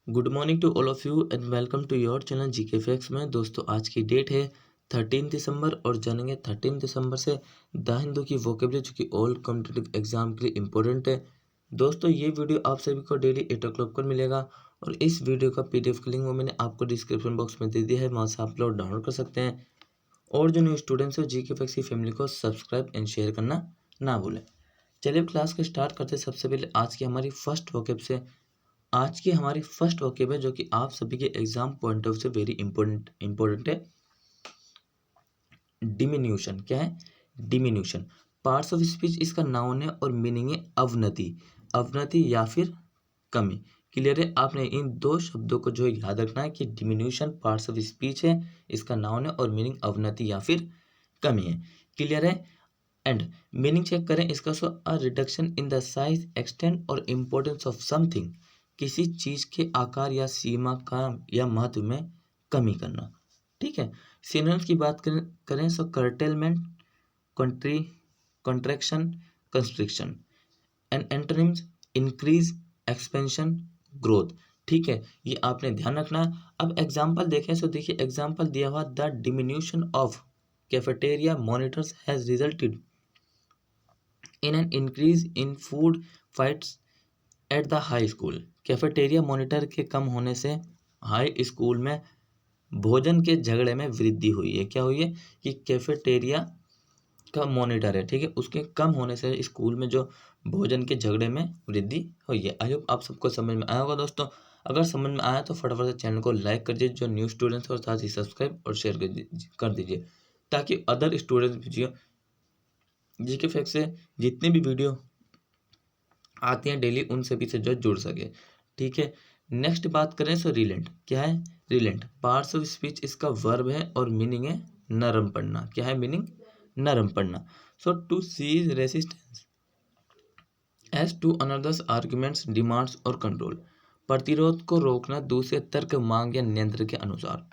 Good morning to all of you and welcome to your channel GK facts में। दोस्तों आज की date है 13 दिसंबर और जानेंगे 13 दिसंबर से द हिंदू की वोकेबलरी जो कि ऑल कॉम्पिटिटिव एग्जाम के लिए इंपॉर्टेंट है। दोस्तों ये वीडियो आप सभी को डेली 8 o'clock पर मिलेगा और इस वीडियो का PDF का लिंक वो मैंने आपको डिस्क्रिप्शन बॉक्स में दे दिया है, वहाँ से आप लोग डाउनलोड कर सकते हैं। और जो न्यू स्टूडेंट्स है जीके फैक्ट्स की फैमिली को सब्सक्राइब एंड शेयर करना ना भूलें। चलिए क्लास को स्टार्ट करते हैं। सबसे पहले आज की हमारी फर्स्ट वोकेब से। आज की हमारी फर्स्ट वोकेब है जो कि आप सभी के एग्जाम पॉइंट ऑफ से वेरी इंपॉर्टेंट है। डिमिन्यूशन। क्या है? डिमिन्यूशन। पार्ट्स ऑफ स्पीच इसका नाउन है और मीनिंग है अवनति। अवनति या फिर कमी। क्लियर है? आपने इन दो शब्दों को जो याद रखना है कि डिमिन्यूशन पार्ट्स ऑफ स्पीच है, इसका नाउन है और मीनिंग अवनति या फिर कमी है। क्लियर है? एंड मीनिंग चेक करें इसका। So a reduction in the size, extent और इम्पोर्टेंस ऑफ समथिंग। किसी चीज के आकार या सीमा का या महत्व में कमी करना। ठीक है। सिनोनिम्स की बात करें so curtailment, country, contraction, constriction. And antonyms increase, expansion, growth. ठीक है, ये आपने ध्यान रखना है। अब एग्जाम्पल देखें सो देखिए एग्जाम्पल दिया हुआ, the diminution of cafeteria monitors has resulted in an increase in food fights at the high school। Cafeteria monitor के कम होने से हाई स्कूल में भोजन के झगड़े में वृद्धि हुई है। क्या हुई है? कि कैफेटेरिया का मॉनिटर है, ठीक है, उसके कम होने से स्कूल में जो भोजन के झगड़े में वृद्धि हुई है। आई होप आप सबको समझ में आया होगा। दोस्तों अगर समझ में आया तो फटाफट से चैनल को लाइक कर दीजिए, जो न्यू स्टूडेंट्स और साथ ही सब्सक्राइब और शेयर कर दीजिए ताकि अदर स्टूडेंट्स भी जीके फैक्ट से जितनी भी वीडियो आती हैं डेली उन सभी से जो जुड़ सके। ठीक है। नेक्स्ट बात करें सो रिलेंट। क्या है? रिलेंट पार्ट्स ऑफ स्पीच इसका वर्ब है और मीनिंग है नरम पड़ना। क्या है मीनिंग? नरम पड़ना। So to cease resistance as to another's arguments, demands और कंट्रोल। प्रतिरोध को रोकना दूसरे तर्क, मांग या नियंत्रण के अनुसार।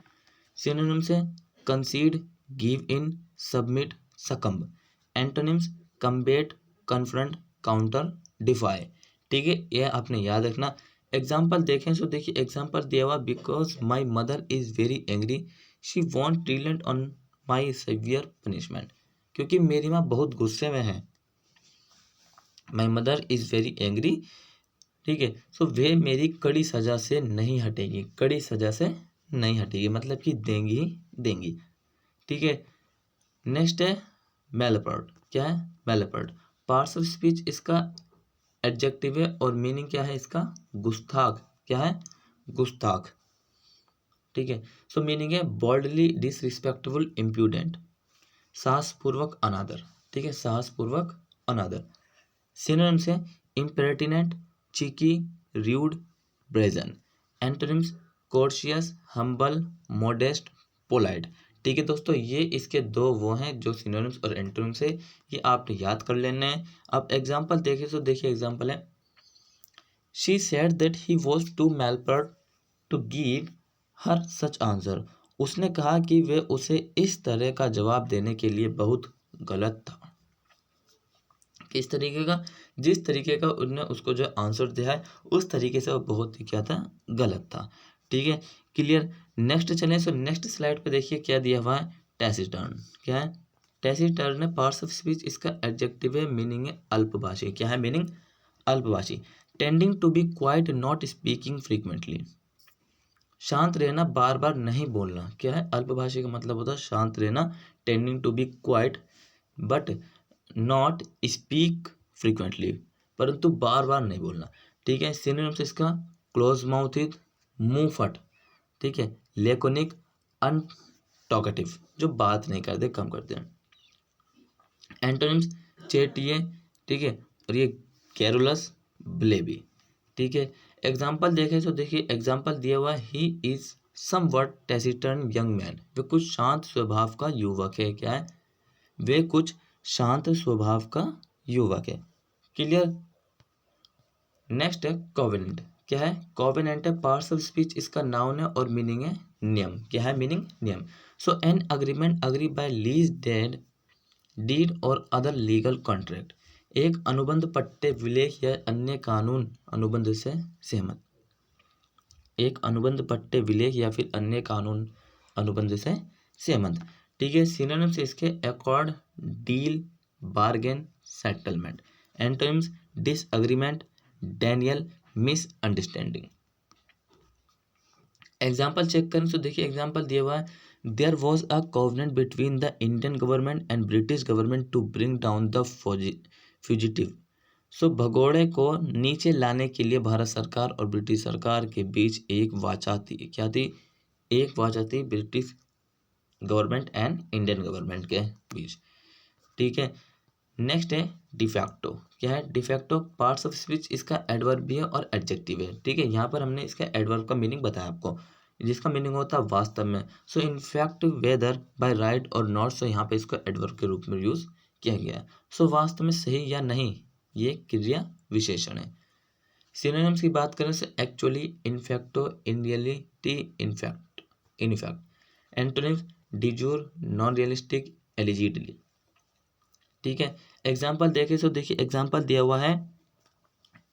सिनोनिम्स है concede, give in, submit, succumb. Antonyms combat, confront, counter, defy. ठीक है, यह आपने याद रखना। एग्जाम्पल देखें सो देखिए एग्जाम्पल दिया हुआ, because my mother is very angry she won't relent on my severe punishment. क्योंकि मेरी माँ बहुत गुस्से में है। My mother is very angry. ठीक है, सो वे मेरी कड़ी सजा से नहीं हटेगी। कड़ी सजा से नहीं हटेगी मतलब कि देंगी ही देंगी। ठीक है। नेक्स्ट है मेलपर्ट। क्या है? मेलपर्ट पार्ट्स ऑफ स्पीच इसका एडजेक्टिव है और मीनिंग क्या है इसका? गुस्ताख। क्या है? गुस्ताख। ठीक है, सो मीनिंग है बोल्डली डिसरिस्पेक्टफुल, इम्प्यूडेंट, साहसपूर्वक अनादर। ठीक है, साहसपूर्वक अनादर। सिनोनिम्स है impertinent, cheeky, rude, brazen. Antonyms courteous, humble, modest, polite. ठीक है दोस्तों, ये इसके दो वो हैं जो सिनोनिम्स और एंटोनिम्स है, ये आपने याद कर लेने हैं। अब एग्जांपल देखें तो देखिए एग्जांपल है, she said that he was too malapert to give her such answer. उसने कहा कि वे उसे इस तरह का जवाब देने के लिए बहुत गलत था। किस तरीके का? जिस तरीके का उन्होंने उसको जो आंसर दिया है उस तरीके से वो बहुत ही क्या था? गलत था। ठीक है, क्लियर। नेक्स्ट चलें सो नेक्स्ट स्लाइड पे देखिए क्या दिया हुआ है, टैसिटर्न। क्या है? टैसिटर्न है पार्ट्स ऑफ स्पीच इसका एडजेक्टिव है, मीनिंग है अल्पभाषी। क्या है मीनिंग? अल्पभाषी। Tending to be quiet, not speaking frequently. शांत रहना, बार बार नहीं बोलना। क्या है? अल्पभाषी का मतलब होता है शांत रहना, tending to be quiet but not speak frequently, परंतु बार बार नहीं बोलना। ठीक है। सिनोनिम्स इसका क्लोज माउथेड, मुंह फट। ठीक है, लेकोनिक, अनटॉकेटिव, जो बात नहीं करते, कम करते हैं। एंटोनिम्स चेटिए। ठीक है, और ये कैरोलस, ब्लेबी। ठीक है, एग्जाम्पल देखें तो देखिए एग्जाम्पल दिया हुआ, he is somewhat taciturn young man. वे कुछ शांत स्वभाव का युवक है। क्या है? वे कुछ शांत स्वभाव का युवक है। क्लियर। नेक्स्ट है कोवेनेंट। क्या है? कोवेनेंट है पार्ट्स ऑफ स्पीच इसका नाउन है और मीनिंग है नियम। क्या है मीनिंग? नियम। So an agreement agree by lease, dead, deed और अदर लीगल कॉन्ट्रैक्ट। एक अनुबंध, पट्टे, विलेख या अन्य कानून अनुबंध से सहमत। एक अनुबंध, पट्टे, विलेख या फिर अन्य कानून अनुबंध से सहमत। ठीक है, सिनोनिम्स इसके accord, deal, bargain, settlement. Antonyms disagreement, denial, misunderstanding. Example check करें तो देखिए एग्जाम्पल दिया हुआ है, there was a covenant between the Indian government and British government to bring down the fugitive. So भगोड़े को नीचे लाने के लिए भारत सरकार और ब्रिटिश सरकार के बीच एक वाचा थी। क्या थी? एक वाचा थी British government and Indian government के बीच। ठीक है, नेक्स्ट है डिफैक्टो। क्या है डिफैक्टो? पार्ट्स ऑफ स्पीच इसका एडवर्ब भी है और एडजेक्टिव है। ठीक है, यहाँ पर हमने इसका एडवर्ब का मीनिंग बताया आपको, जिसका मीनिंग होता है वास्तव में। So in fact, whether, by right और नॉट। सो यहाँ पे इसको एडवर्ब के रूप में यूज किया गया है। सो वास्तव में, सही या नहीं, ये क्रिया विशेषण है। सिनोनिम्स की बात करें तो actually, इनफैक्टो, in reality, in fact, in effect. Antonyms डिजूर, non realistic, allegedly. ठीक है, एग्जाम्पल देखें तो देखिए एग्जाम्पल दिया हुआ है,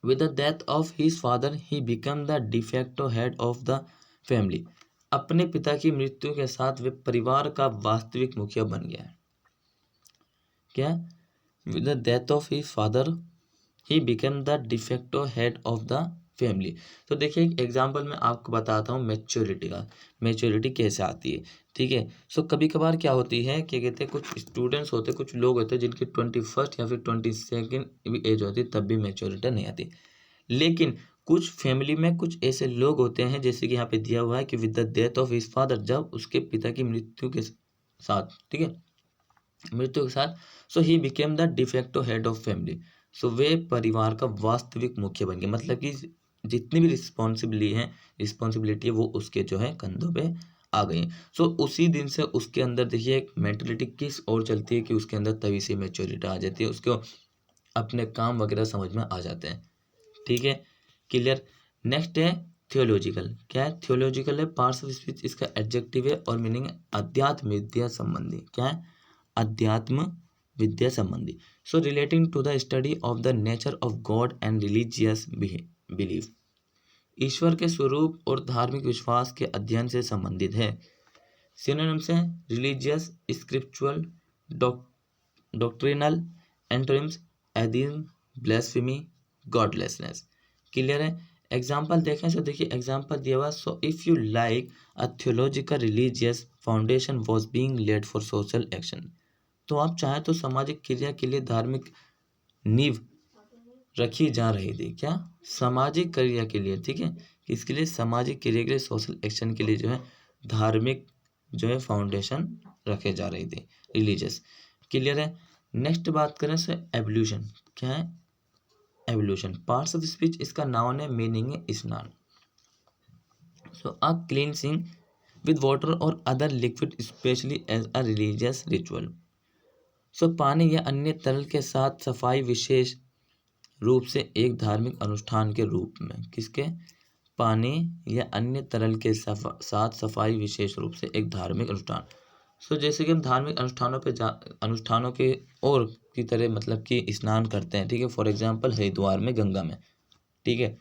with the death of his father he become the de facto head of the family. अपने पिता की मृत्यु के साथ वे परिवार का वास्तविक मुखिया बन गया है। क्या? With the death of his father he become the de facto head of the family. तो देखिए एक एग्जाम्पल मैं आपको बताता हूँ मैच्योरिटी का, मैच्योरिटी कैसे आती है। ठीक है, सो कभी कभार क्या होती है, क्या कहते हैं, कुछ स्टूडेंट्स होते, कुछ लोग होते हैं जिनकी 21st या फिर 22nd भी एज होती, तब भी मैच्योरिटी नहीं आती। लेकिन कुछ फैमिली में कुछ ऐसे लोग होते हैं, जैसे कि यहाँ पे दिया हुआ है कि with the death of his father, जब उसके पिता की मृत्यु के साथ, ठीक है, मृत्यु के साथ, so he became the de facto head of family. So वे परिवार का वास्तविक मुखिया बन गए, मतलब कि जितनी भी रिस्पॉन्सिबिलिटी है वो उसके जो है कंधों पे आ गई। सो उसी दिन से उसके अंदर देखिए एक मेंटलिटी किस और चलती है कि उसके अंदर तभी से मैच्योरिटी आ जाती है, उसको अपने काम वगैरह समझ में आ जाते हैं। ठीक है, क्लियर। नेक्स्ट है थियोलॉजिकल। क्या है? थियोलॉजिकल है पार्ट्स ऑफ स्पीच, इसका एडजेक्टिव है और मीनिंग है अध्यात्म विद्या संबंधी। क्या है? अध्यात्म विद्या संबंधी। So relating to the study of the nature of god and religious belief. ईश्वर के स्वरूप और धार्मिक विश्वास के अध्ययन से संबंधित है। सिनोनिम्स हैं religious, scriptural, doctrinal. Antonyms atheism, blasphemy, godlessness. Clear है। एग्जाम्पल देखें तो देखिए एग्जाम्पल दिया हुआ, so if you like a theological religious foundation was being laid for social action. तो आप चाहे तो सामाजिक क्रिया के लिए धार्मिक नींव रखी जा रही थी। क्या? सामाजिक क्रिया के लिए। ठीक है, इसके लिए सामाजिक क्रिया के लिए, सोशल एक्शन के लिए जो है धार्मिक जो है फाउंडेशन रखे जा रही थी, रिलीजियस। क्लियर है। नेक्स्ट बात करें सो एवोल्यूशन। क्या है? एवोल्यूशन पार्ट्स ऑफ स्पीच, इसका नाउन है, मीनिंग है स्नान। So a cleansing with water और other liquid especially as a religious ritual. So पानी या अन्य तरल के साथ सफाई विशेष रूप से एक धार्मिक अनुष्ठान के रूप में। किसके? पानी या अन्य तरल के साथ सफाई विशेष रूप से एक धार्मिक अनुष्ठान। सो जैसे कि हम धार्मिक अनुष्ठानों के और की तरह मतलब कि स्नान करते हैं। ठीक है, फॉर एग्जांपल हरिद्वार में, गंगा में। ठीक है,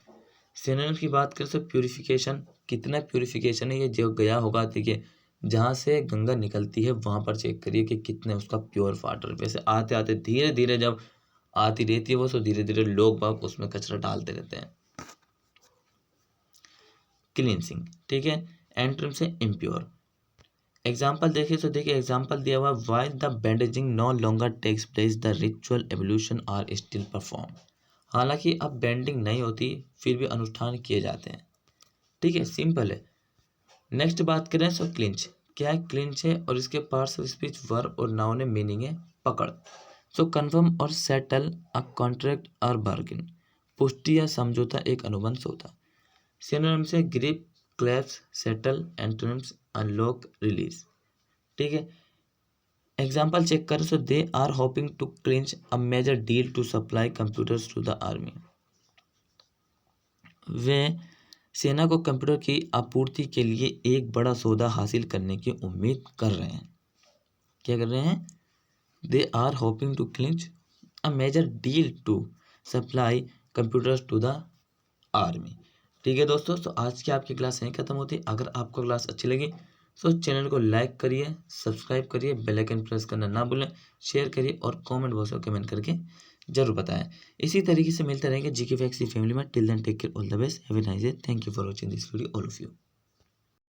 सिनोनिम्स की बात करें तो प्यूरिफिकेशन, कितना प्यूरिफिकेशन है, ये जो गया होगा, ठीक है, जहाँ से गंगा निकलती है वहाँ पर चेक करिए कि कितने उसका प्योर वाटर। वैसे आते आते धीरे धीरे जब आती रहती है वो, सो धीरे धीरे लोग बाग उसमें कचरा डालते रहते हैं। क्लींसिंग। ठीक है, एंटोनिम से इम्प्योर। एग्जाम्पल देखिए तो देखिए एग्जाम्पल दिया हुआ, while the bandaging no longer takes place the ritual evolution are still perform. हालांकि अब बैंडिंग नहीं होती, फिर भी अनुष्ठान किए जाते हैं। ठीक है, सिंपल है। नेक्स्ट बात करें सो क्लिंच। क्या है? क्लिंच है और इसके पार्ट्स ऑफ स्पीच वर्ब और नाउन है, मीनिंग है पकड़। सो कन्फर्म और सेटल अ कॉन्ट्रैक्ट और बार्गेन, पुष्टि या समझौता, एक अनुबंध होता। सिनोनिम्स से grip, clasp, settle. Antonyms unlock, release. ठीक है, एग्जाम्पल चेक करें तो they are hoping to clinch a major deal to supply computers to the army. वे सेना को कंप्यूटर की आपूर्ति के लिए एक बड़ा सौदा हासिल करने की उम्मीद कर रहे हैं। क्या कर रहे हैं? They are hoping to clinch a major deal to supply computers to the army. ठीक है दोस्तों, तो आज की आपकी क्लास यहीं खत्म होती है। अगर आपको क्लास अच्छी लगी तो चैनल को लाइक करिए, सब्सक्राइब करिए, बेल आइकन प्रेस करना ना भूलें, शेयर करिए और कमेंट बॉक्स में कमेंट करके जरूर बताएं। इसी तरीके से मिलते रहेंगे जीके फैक्ट्स फैमिली में। Till then take care, all the best, have a nice day, thank you for watching this video all of you.